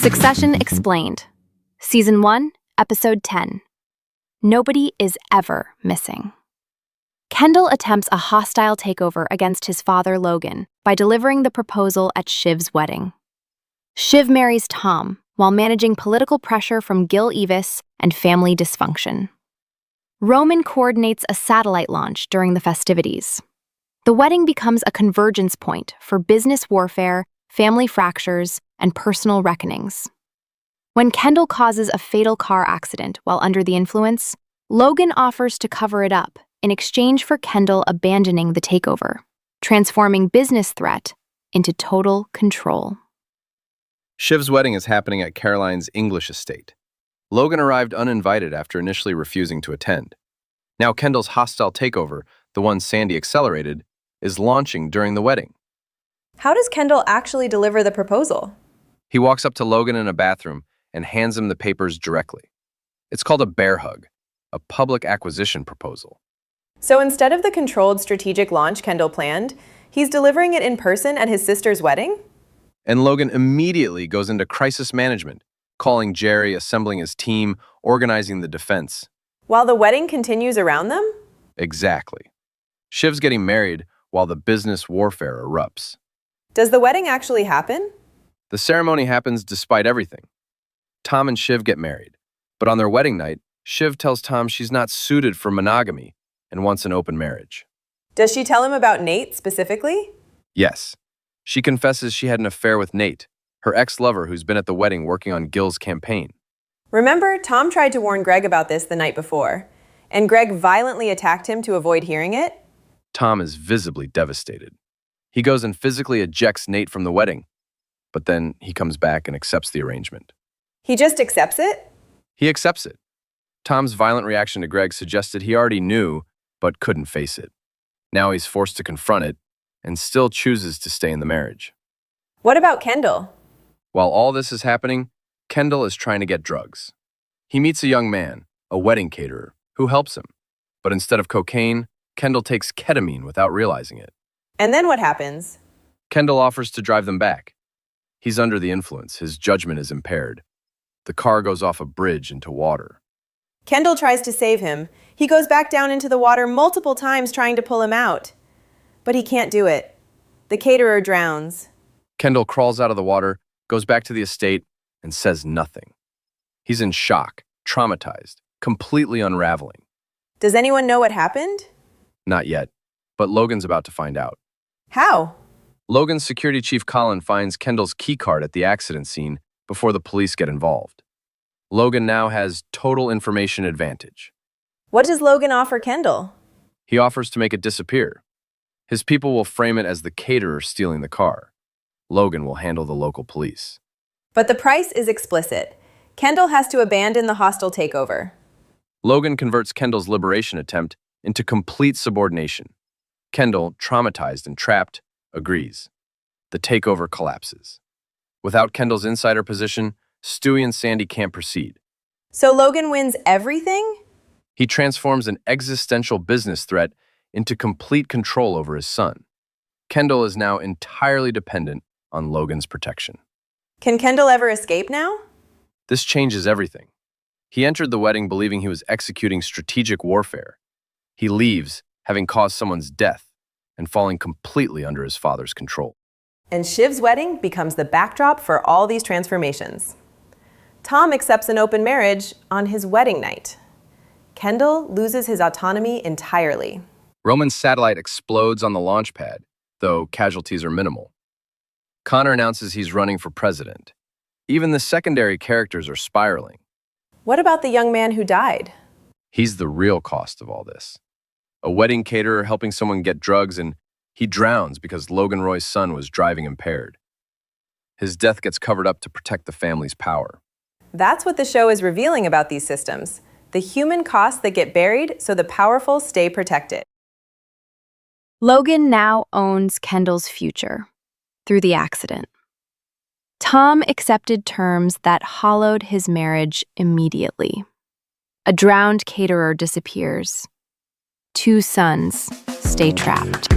Succession Explained, Season 1, Episode 10. Nobody is ever missing. Kendall attempts a hostile takeover against his father, Logan, by delivering the proposal at Shiv's wedding. Shiv marries Tom while managing political pressure from Gil Evis and family dysfunction. Roman coordinates a satellite launch during the festivities. The wedding becomes a convergence point for business warfare, family fractures, and personal reckonings. When Kendall causes a fatal car accident while under the influence, Logan offers to cover it up in exchange for Kendall abandoning the takeover, transforming business threat into total control. Shiv's wedding is happening at Caroline's English estate. Logan arrived uninvited after initially refusing to attend. Now Kendall's hostile takeover, the one Sandy accelerated, is launching during the wedding. How does Kendall actually deliver the proposal? He walks up to Logan in a bathroom and hands him the papers directly. It's called a bear hug, a public acquisition proposal. So instead of the controlled strategic launch Kendall planned, he's delivering it in person at his sister's wedding? And Logan immediately goes into crisis management, calling Jerry, assembling his team, organizing the defense. While the wedding continues around them? Exactly. Shiv's getting married while the business warfare erupts. Does the wedding actually happen? The ceremony happens despite everything. Tom and Shiv get married, but on their wedding night, Shiv tells Tom she's not suited for monogamy and wants an open marriage. Does she tell him about Nate specifically? Yes. She confesses she had an affair with Nate, her ex-lover who's been at the wedding working on Gil's campaign. Remember, Tom tried to warn Greg about this the night before, and Greg violently attacked him to avoid hearing it? Tom is visibly devastated. He goes and physically ejects Nate from the wedding, but then he comes back and accepts the arrangement. He just accepts it? He accepts it. Tom's violent reaction to Greg suggested he already knew, but couldn't face it. Now he's forced to confront it, and still chooses to stay in the marriage. What about Kendall? While all this is happening, Kendall is trying to get drugs. He meets a young man, a wedding caterer, who helps him. But instead of cocaine, Kendall takes ketamine without realizing it. And then what happens? Kendall offers to drive them back. He's under the influence. His judgment is impaired. The car goes off a bridge into water. Kendall tries to save him. He goes back down into the water multiple times trying to pull him out. But he can't do it. The caterer drowns. Kendall crawls out of the water, goes back to the estate, and says nothing. He's in shock, traumatized, completely unraveling. Does anyone know what happened? Not yet, but Logan's about to find out. How? Logan's security chief Colin finds Kendall's keycard at the accident scene before the police get involved. Logan now has total information advantage. What does Logan offer Kendall? He offers to make it disappear. His people will frame it as the caterer stealing the car. Logan will handle the local police. But the price is explicit. Kendall has to abandon the hostile takeover. Logan converts Kendall's liberation attempt into complete subordination. Kendall, traumatized and trapped, agrees. The takeover collapses. Without Kendall's insider position, Stewie and Sandy can't proceed. So Logan wins everything? He transforms an existential business threat into complete control over his son. Kendall is now entirely dependent on Logan's protection. Can Kendall ever escape now? This changes everything. He entered the wedding believing he was executing strategic warfare. He leaves, having caused someone's death, and falling completely under his father's control. And Shiv's wedding becomes the backdrop for all these transformations. Tom accepts an open marriage on his wedding night. Kendall loses his autonomy entirely. Roman's satellite explodes on the launch pad, though casualties are minimal. Connor announces he's running for president. Even the secondary characters are spiraling. What about the young man who died? He's the real cost of all this. A wedding caterer helping someone get drugs, and he drowns because Logan Roy's son was driving impaired. His death gets covered up to protect the family's power. That's what the show is revealing about these systems. The human costs that get buried so the powerful stay protected. Logan now owns Kendall's future through the accident. Tom accepted terms that hollowed his marriage immediately. A drowned caterer disappears. 2 sons stay trapped.